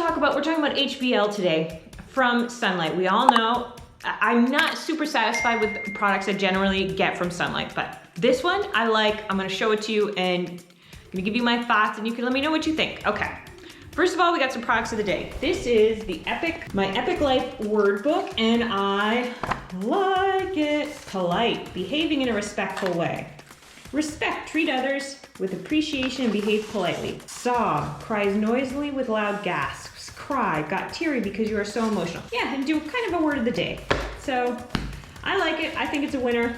we're talking about HBL today from Sonlight. We all know I'm not super satisfied with products I generally get from Sonlight, but this one I like. I'm gonna show it to you and I'm gonna give you my thoughts and you can let me know what you think. Okay. First of all, we got some products of the day. This is my Epic Life word book, and I like it. Polite, behaving in a respectful way. Respect, treat others with appreciation and behave politely. Sob, cries noisily with loud gasps. Cry, got teary because you are so emotional. Yeah, and do kind of a word of the day. So, I like it. I think it's a winner.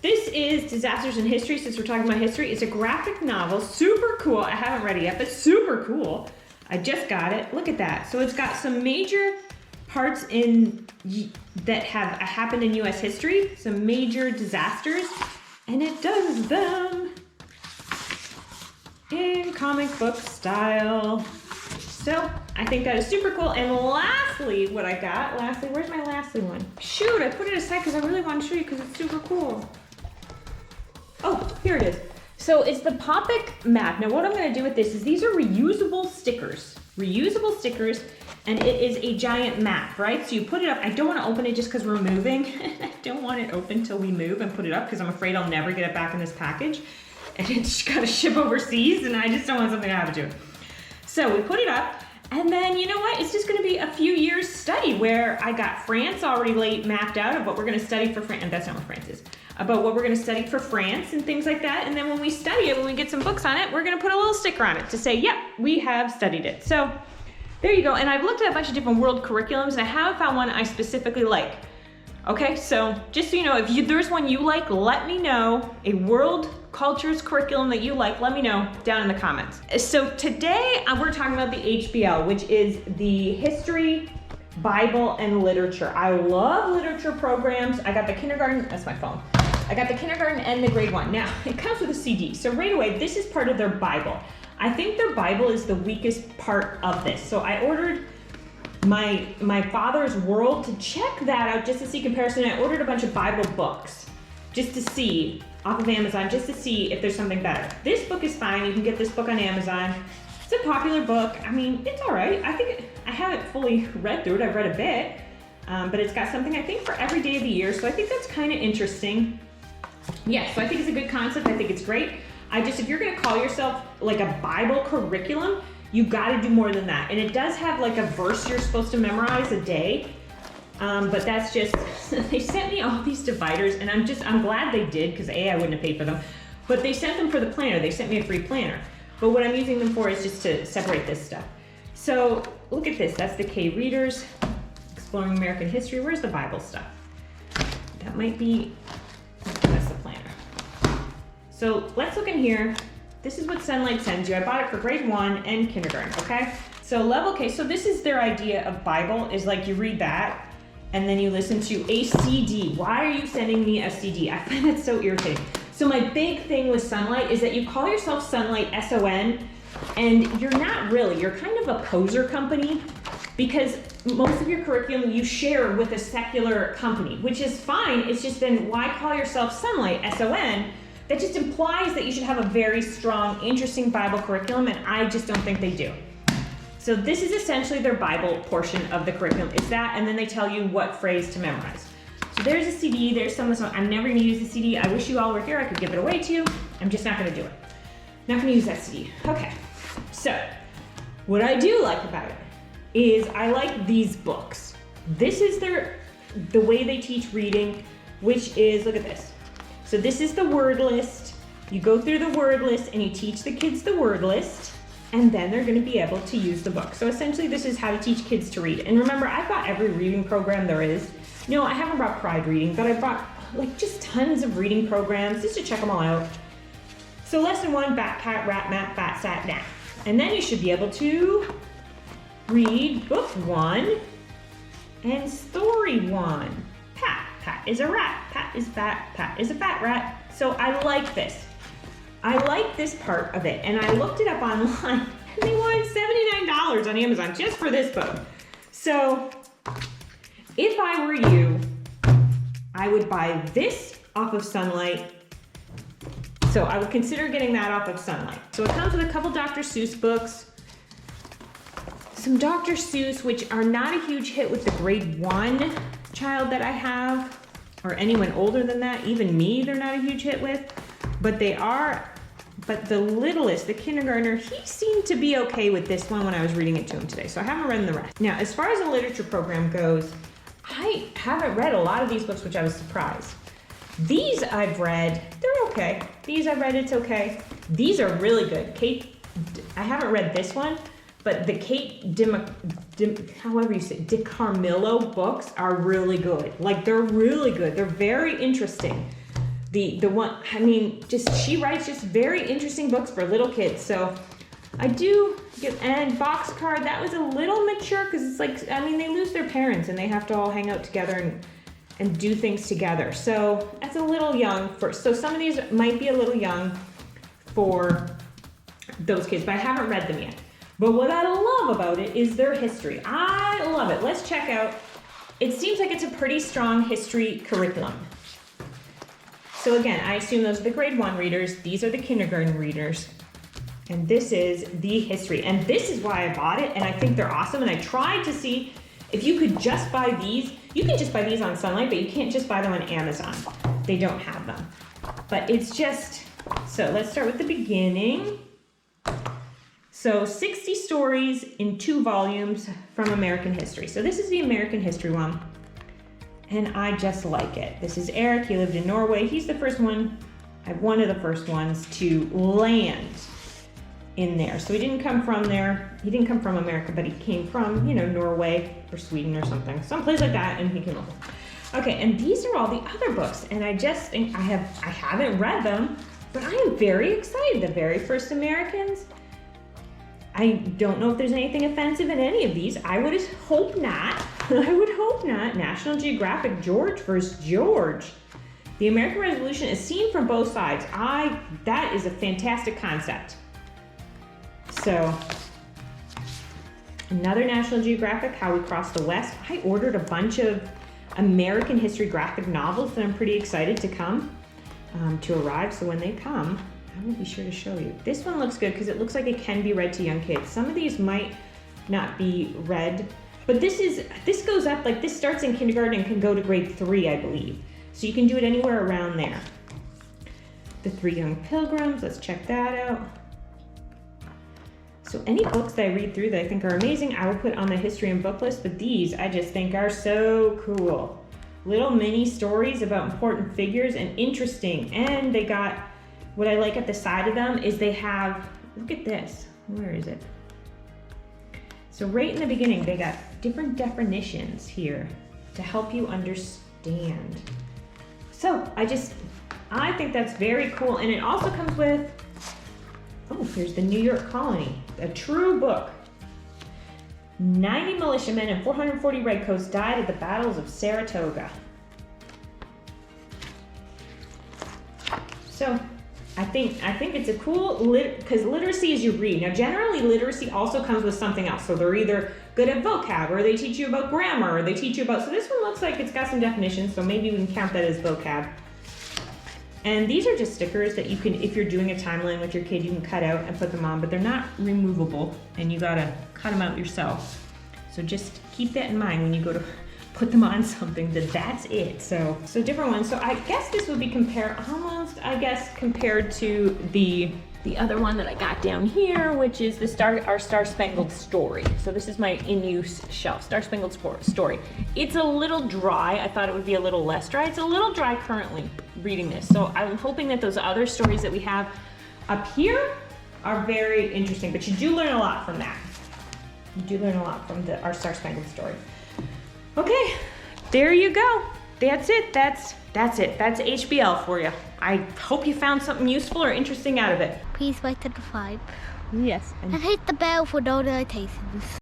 This is Disasters in History, since we're talking about history. It's a graphic novel, super cool. I haven't read it yet, but super cool. I just got it. Look at that. So it's got some major parts that have happened in US history, some major disasters, and it does them in comic book style. So I think that is super cool. And lastly, what I got, where's my lastly one? Shoot, I put it aside because I really want to show you because it's super cool. Oh, here it is. So it's the Popic map. Now what I'm gonna do with this is these are reusable stickers. Reusable stickers, and it is a giant map, right? So you put it up. I don't wanna open it just because we're moving. I don't want it open till we move and put it up because I'm afraid I'll never get it back in this package. And it's gotta ship overseas and I just don't want something to happen to it. So we put it up, and then you know what? It's just gonna be a few years study where I got France already mapped out of what we're gonna study for France, and that's not what France is, about what we're gonna study for France and things like that. And then when we study it, when we get some books on it, we're gonna put a little sticker on it to say, yep, we have studied it. So there you go. And I've looked at a bunch of different world curriculums and I haven't found one I specifically like. Okay, so just so you know, if there's one you like, let me know. A world cultures curriculum that you like, let me know down in the comments. So today we're talking about the HBL, which is the History, Bible, and Literature. I love literature programs. I got the kindergarten, that's my phone. I got the kindergarten and the grade 1. Now, it comes with a CD. So right away, this is part of their Bible. I think their Bible is the weakest part of this. So I ordered my father's world to check that out just to see comparison. I ordered a bunch of Bible books just to see off of Amazon, just to see if there's something better. This book is fine. You can get this book on Amazon. It's a popular book. I mean, it's all right. I haven't fully read through it. I've read a bit, but it's got something I think for every day of the year. So I think that's kind of interesting. Yeah, so I think it's a good concept. I think it's great. If you're gonna call yourself like a Bible curriculum, you gotta do more than that. And it does have like a verse you're supposed to memorize a day. But that's just, they sent me all these dividers and I'm glad they did because I wouldn't have paid for them. But they sent them for the planner. They sent me a free planner. But what I'm using them for is just to separate this stuff. So look at this, that's the K-Readers, Exploring American History. Where's the Bible stuff? That might be, that's the planner. So let's look in here. This is what Sonlight sends you. I bought it for grade 1 and kindergarten, okay? So level K, so this is their idea of Bible, is like you read that and then you listen to a CD. Why are you sending me a CD? I find that so irritating. So my big thing with Sonlight is that you call yourself Sonlight, S-O-N, and you're not really. You're kind of a poser company because most of your curriculum you share with a secular company, which is fine. It's just then why call yourself Sonlight, S-O-N? That just implies that you should have a very strong, interesting Bible curriculum, and I just don't think they do. So this is essentially their Bible portion of the curriculum. It's that, and then they tell you what phrase to memorize. So there's a CD, there's some of this one. I'm never gonna use the CD. I wish you all were here. I could give it away to you. I'm just not gonna do it. Not gonna use that CD. Okay, so what I do like about it is I like these books. This is the way they teach reading, which is, look at this. So this is the word list. You go through the word list and you teach the kids the word list, and then they're gonna be able to use the book. So essentially this is how to teach kids to read. And remember, I've got every reading program there is. No, I haven't brought Pride Reading, but I brought like just tons of reading programs just to check them all out. So lesson 1, bat, cat, rat, mat, fat, sat, nap. And then you should be able to read book 1 and story 1. Pat is a rat, Pat is fat, Pat is a fat rat. So I like this. I like this part of it. And I looked it up online and they wanted $79 on Amazon just for this book. So if I were you, I would buy this off of Sonlight. So I would consider getting that off of Sonlight. So it comes with a couple Dr. Seuss books. some Dr. Seuss, which are not a huge hit with the grade 1 child that I have, or anyone older than that. Even me, they're not a huge hit with, but they are. But the littlest, the kindergartner, he seemed to be okay with this one when I was reading it to him today, so I haven't read the rest. Now, as far as the literature program goes, I haven't read a lot of these books, which I was surprised. These I've read, they're okay. These I've read, it's okay. These are really good. Kate, I haven't read this one, but the Kate however you say, DiCarmillo books are really good. Like, they're really good. They're very interesting. The one, I mean, she writes just very interesting books for little kids. So I do get, and Boxcar, that was a little mature because it's like, I mean, they lose their parents and they have to all hang out together and do things together. So that's a little young so some of these might be a little young for those kids, but I haven't read them yet. But what I love about it is their history. I love it. Let's check out. It seems like it's a pretty strong history curriculum. So again, I assume those are the grade 1 readers. These are the kindergarten readers. And this is the history. And this is why I bought it, and I think they're awesome. And I tried to see if you could just buy these. You can just buy these on Sonlight, but you can't just buy them on Amazon. They don't have them. But it's just, so let's start with the beginning. So 60 stories in 2 volumes from American history. So this is the American history one. And I just like it. This is Eric, he lived in Norway. He's the first one, one of the first ones to land in there. So he didn't come from there, he didn't come from America, but he came from, you know, Norway or Sweden or something, someplace like that, and he came over. Okay, and these are all the other books, and I just think I haven't read them, but I am very excited. The very first Americans, I don't know if there's anything offensive in any of these. I would hope not. I would hope not. National Geographic, George vs. George. The American Revolution is seen from both sides. That is a fantastic concept. So, another National Geographic, How We Crossed the West. I ordered a bunch of American history graphic novels that I'm pretty excited to come, to arrive. So when they come, I will be sure to show you. This one looks good because it looks like it can be read to young kids. Some of these might not be read, but this goes up, like this starts in kindergarten and can go to grade 3, I believe. So you can do it anywhere around there. The 3 Young Pilgrims, let's check that out. So any books that I read through that I think are amazing, I will put on the history and book list, but these I just think are so cool. Little mini stories about important figures and interesting, and they got, what I like at the side of them is they have, look at this, where is it? So right in the beginning, they got different definitions here to help you understand. So I think that's very cool. And it also comes with, oh, here's the New York Colony, a true book. 90 militiamen and 440 redcoats died at the battles of Saratoga. So I think it's a cool, because literacy is you read. Now generally literacy also comes with something else. So they're either good at vocab, or they teach you about grammar, or they teach you about, so this one looks like it's got some definitions, so maybe we can count that as vocab. And these are just stickers that you can, if you're doing a timeline with your kid, you can cut out and put them on, but they're not removable, and you gotta cut them out yourself. So just keep that in mind when you go to put them on something, that's it. So different ones. So I guess this would be compared to the other one that I got down here, which is our Star Spangled Story. So this is my in-use shelf, Star Spangled Story. It's a little dry. I thought it would be a little less dry. It's a little dry currently reading this. So I'm hoping that those other stories that we have up here are very interesting, but you do learn a lot from that. You do learn a lot from our Star Spangled Story. Okay, there you go. That's it. That's it. That's HBL for you. I hope you found something useful or interesting out of it. Please like to subscribe. Yes. And hit the bell for notifications.